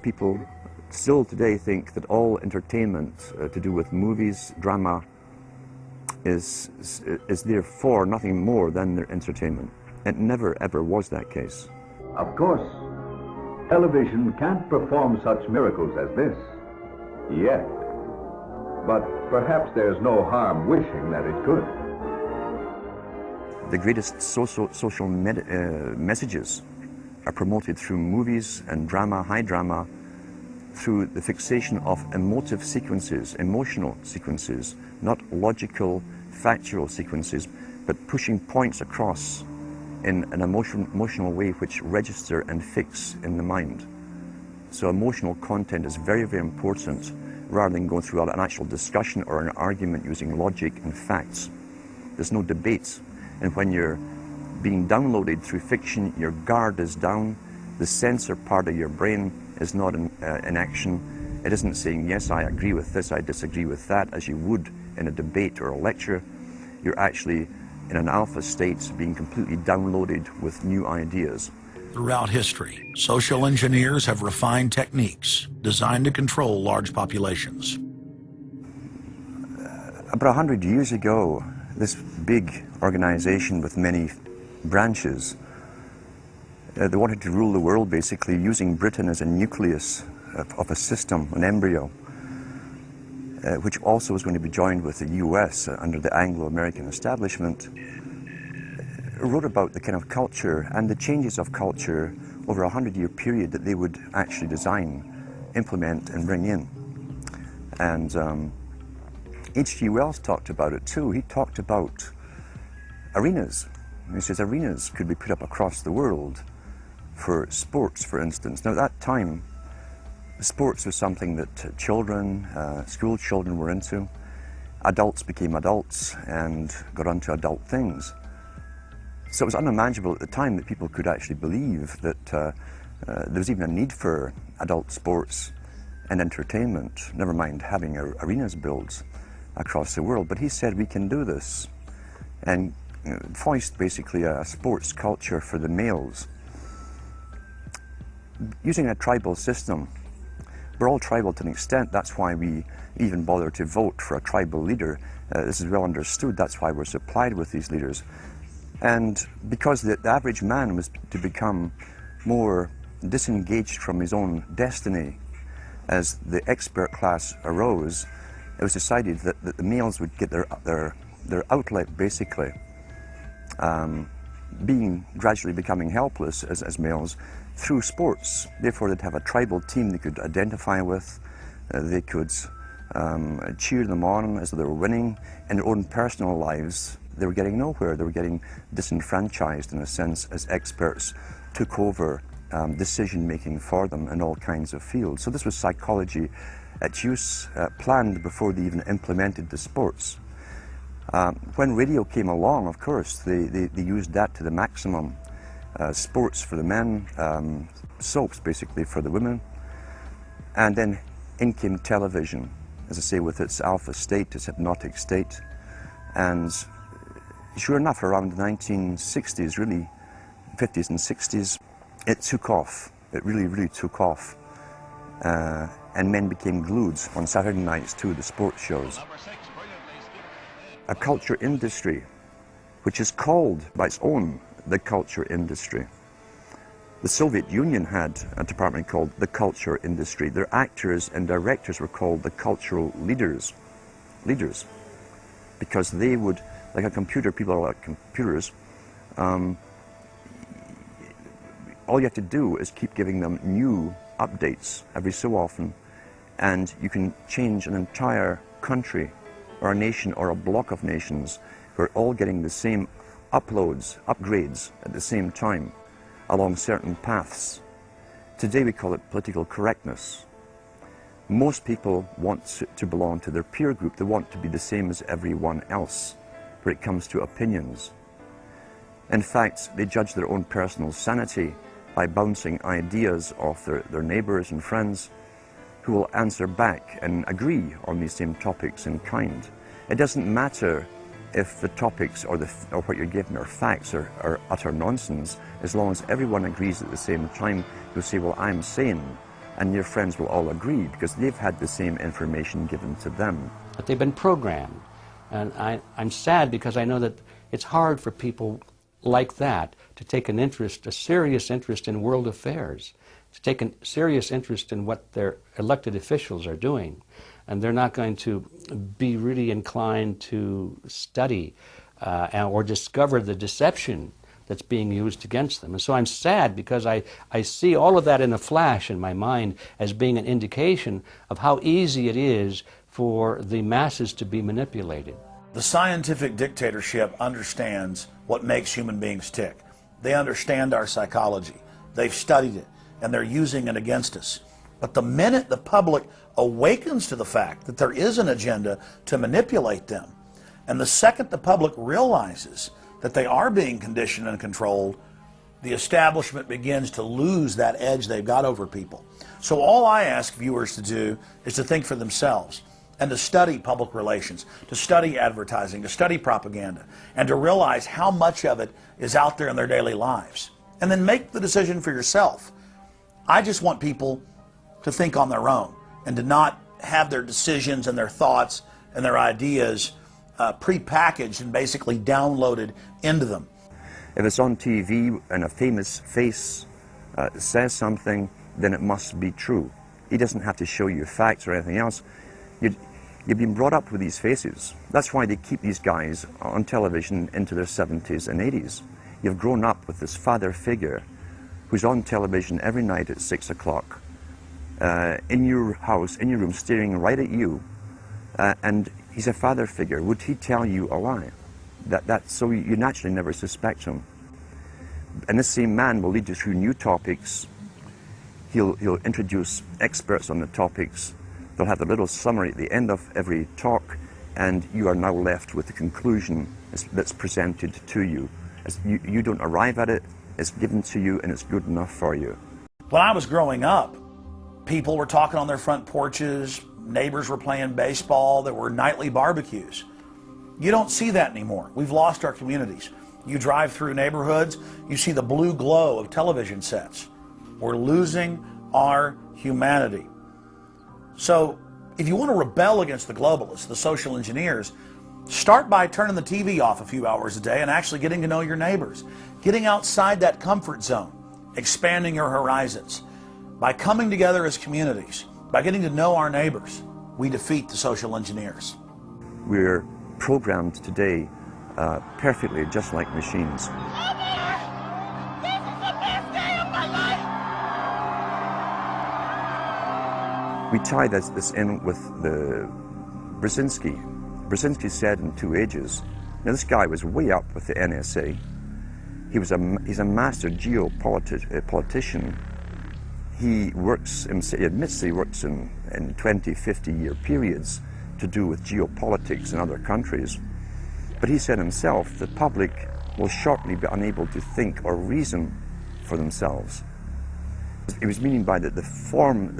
most people still today think that all entertainment to do with movies, drama, is therefore nothing more than their entertainment. It never ever was that case. Of course, television can't perform such miracles as this, yet. But perhaps there's no harm wishing that it could. The greatest social messages are promoted through movies and drama, high drama, through the fixation of emotive sequences, emotional sequences, not logical, factual sequences, but pushing points across in an emotional way which register and fix in the mind. So emotional content is very, very important, rather than going through an actual discussion or an argument using logic and facts. There's no debate. And when you're being downloaded through fiction, your guard is down, the sensor part of your brain is not in action. It isn't saying, yes, I agree with this, I disagree with that, as you would in a debate or a lecture. You're actually in an alpha state, being completely downloaded with new ideas. Throughout history, social engineers have refined techniques designed to control large populations. About 100 years ago, this big organization with many branches, they wanted to rule the world basically using Britain as a nucleus of a system, an embryo, which also was going to be joined with the US under the Anglo-American establishment. Wrote about the kind of culture and the changes of culture over a 100-year period that they would actually design, implement and bring in. And H.G. Wells talked about it too. He talked about arenas. He says arenas could be put up across the world for sports, for instance. Now at that time, sports was something that children, school children were into. Adults became adults and got onto adult things. So it was unimaginable at the time that people could actually believe that there was even a need for adult sports and entertainment, never mind having arenas built across the world. But he said we can do this and foist basically a sports culture for the males. Using a tribal system, we're all tribal to an extent, that's why we even bother to vote for a tribal leader. This is well understood, that's why we're supplied with these leaders. And because the average man was to become more disengaged from his own destiny as the expert class arose, it was decided that the males would get their outlet basically, gradually becoming helpless as males through sports. Therefore they'd have a tribal team they could identify with, they could cheer them on as they were winning. In their own personal lives, they were getting nowhere. They were getting disenfranchised in a sense as experts took over decision-making for them in all kinds of fields. So this was psychology at use, planned before they even implemented the sports. When radio came along, of course, they used that to the maximum. Sports for the men, soaps basically for the women, and then in came television, as I say, with its alpha state, its hypnotic state. And sure enough, around the 1960s, really, 50s and 60s, it took off. It really, really took off. And men became glued on Saturday nights to the sports shows. A culture industry, which is called by its own the culture industry. The Soviet Union had a department called the culture industry. Their actors and directors were called the cultural leaders. Because they would, like a computer, people are like computers, all you have to do is keep giving them new updates every so often, and you can change an entire country or a nation or a block of nations who are all getting the same upgrades at the same time along certain paths. Today we call it political correctness. Most people want to belong to their peer group. They want to be the same as everyone else when it comes to opinions. In fact, they judge their own personal sanity by bouncing ideas off their neighbors and friends who will answer back and agree on these same topics in kind. It doesn't matter if the topics or what you're given are facts or utter nonsense, as long as everyone agrees at the same time. You'll say, well, I'm sane, and your friends will all agree because they've had the same information given to them. But they've been programmed. And I'm sad because I know that it's hard for people like that to take an interest, a serious interest in world affairs, to take a serious interest in what their elected officials are doing. And they're not going to be really inclined to study or discover the deception that's being used against them. And so I'm sad because I see all of that in a flash in my mind as being an indication of how easy it is for the masses to be manipulated. The scientific dictatorship understands what makes human beings tick. They understand our psychology. They've studied it, and they're using it against us. But the minute the public awakens to the fact that there is an agenda to manipulate them, and the second the public realizes that they are being conditioned and controlled, the establishment begins to lose that edge they've got over people. So all I ask viewers to do is to think for themselves and to study public relations, to study advertising, to study propaganda, and to realize how much of it is out there in their daily lives. And then make the decision for yourself. I just want people to think on their own and to not have their decisions and their thoughts and their ideas pre-packaged and basically downloaded into them. If it's on TV and a famous face says something, then it must be true. He doesn't have to show you facts or anything else. You've been brought up with these faces. That's why they keep these guys on television into their 70s and 80s. You've grown up with this father figure who's on television every night at 6 o'clock, in your house, in your room, staring right at you, and he's a father figure. Would he tell you a lie? So you naturally never suspect him. And this same man will lead you through new topics. He'll introduce experts on the topics. They'll have a little summary at the end of every talk, and you are now left with the conclusion that's presented to you. You don't arrive at it, it's given to you, and it's good enough for you. When I was growing up, people were talking on their front porches, neighbors were playing baseball, there were nightly barbecues. You don't see that anymore. We've lost our communities. You drive through neighborhoods, you see the blue glow of television sets. We're losing our humanity. So if you want to rebel against the globalists, the social engineers, start by turning the TV off a few hours a day and actually getting to know your neighbors. Getting outside that comfort zone, expanding your horizons. By coming together as communities, by getting to know our neighbors, we defeat the social engineers. We're programmed today perfectly, just like machines. We tie this in with the Brzezinski. Brzezinski said in 2 Ages. Now this guy was way up with the NSA. He's a master geopolitician. He admits that he works in 20, 50-year periods to do with geopolitics in other countries. But he said himself, the public will shortly be unable to think or reason for themselves. It was meaning by the form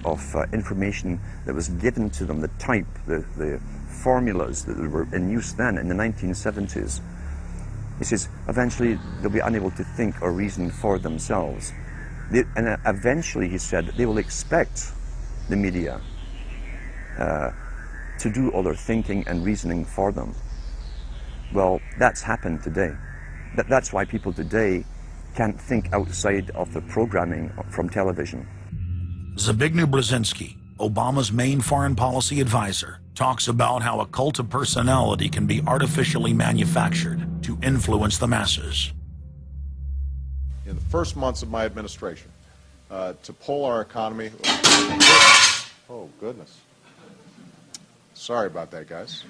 of information that was given to them, the type, the formulas that were in use then in the 1970s. He says, eventually they'll be unable to think or reason for themselves. And eventually, he said, they will expect the media to do all their thinking and reasoning for them. Well, that's happened today. That's why people today can't think outside of the programming from television. Zbigniew Brzezinski, Obama's main foreign policy advisor, talks about how a cult of personality can be artificially manufactured to influence the masses. In the first months of my administration, to pull our economy... Oh, goodness. Sorry about that, guys.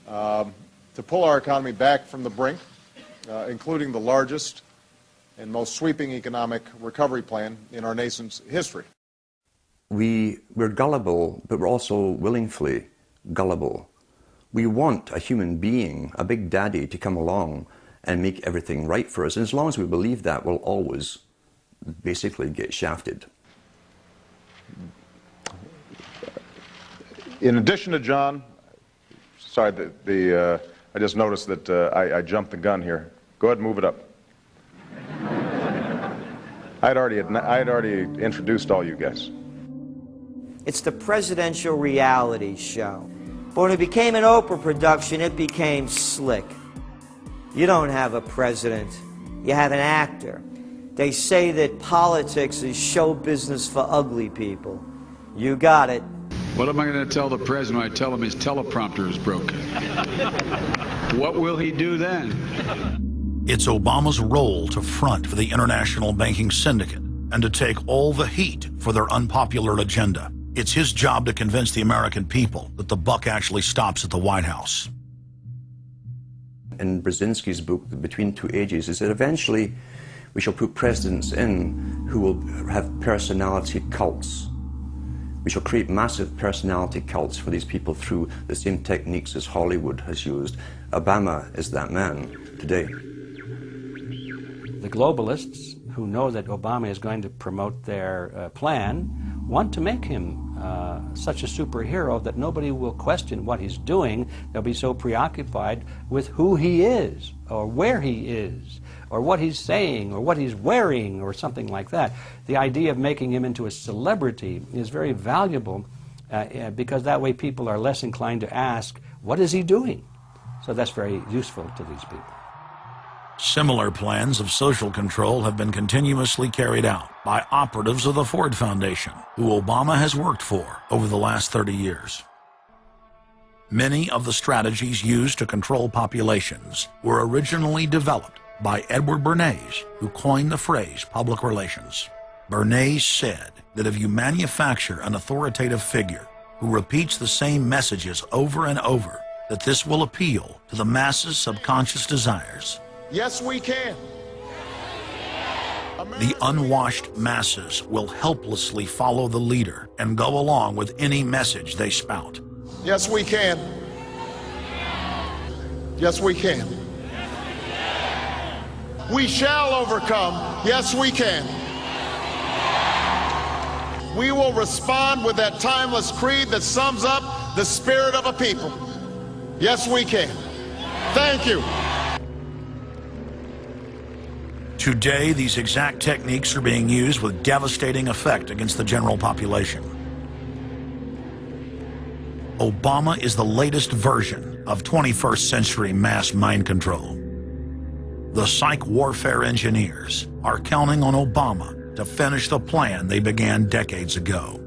To pull our economy back from the brink, including the largest and most sweeping economic recovery plan in our nation's history. We're gullible, but we're also willingly gullible. We want a human being, a big daddy, to come along and make everything right for us. And as long as we believe that, we'll always basically get shafted. In addition to John, sorry, I just noticed that I jumped the gun here. Go ahead and move it up. I had already introduced all you guys. It's the presidential reality show. But when it became an Oprah production, it became slick. You don't have a president, you have an actor. They say that politics is show business for ugly people. You got it. What am I going to tell the president when I tell him his teleprompter is broken? What will he do then? It's Obama's role to front for the international banking syndicate and to take all the heat for their unpopular agenda. It's his job to convince the American people that the buck actually stops at the White House. In Brzezinski's book, Between Two Ages, is that eventually we shall put presidents in who will have personality cults. We shall create massive personality cults for these people through the same techniques as Hollywood has used. Obama is that man today. The globalists, who know that Obama is going to promote their plan, want to make him such a superhero that nobody will question what he's doing. They'll be so preoccupied with who he is, or where he is, or what he's saying, or what he's wearing, or something like that. The idea of making him into a celebrity is very valuable because that way people are less inclined to ask, what is he doing? So that's very useful to these people. Similar plans of social control have been continuously carried out by operatives of the Ford Foundation, who Obama has worked for over the last 30 years. Many of the strategies used to control populations were originally developed by Edward Bernays, who coined the phrase public relations. Bernays said that if you manufacture an authoritative figure who repeats the same messages over and over, that this will appeal to the masses' subconscious desires. Yes, we can. The unwashed masses will helplessly follow the leader and go along with any message they spout. Yes, we can. Yes, we can. We shall overcome. Yes, we can. We will respond with that timeless creed that sums up the spirit of a people. Yes, we can. Thank you. Today, these exact techniques are being used with devastating effect against the general population. Obama is the latest version of 21st century mass mind control. The psych warfare engineers are counting on Obama to finish the plan they began decades ago.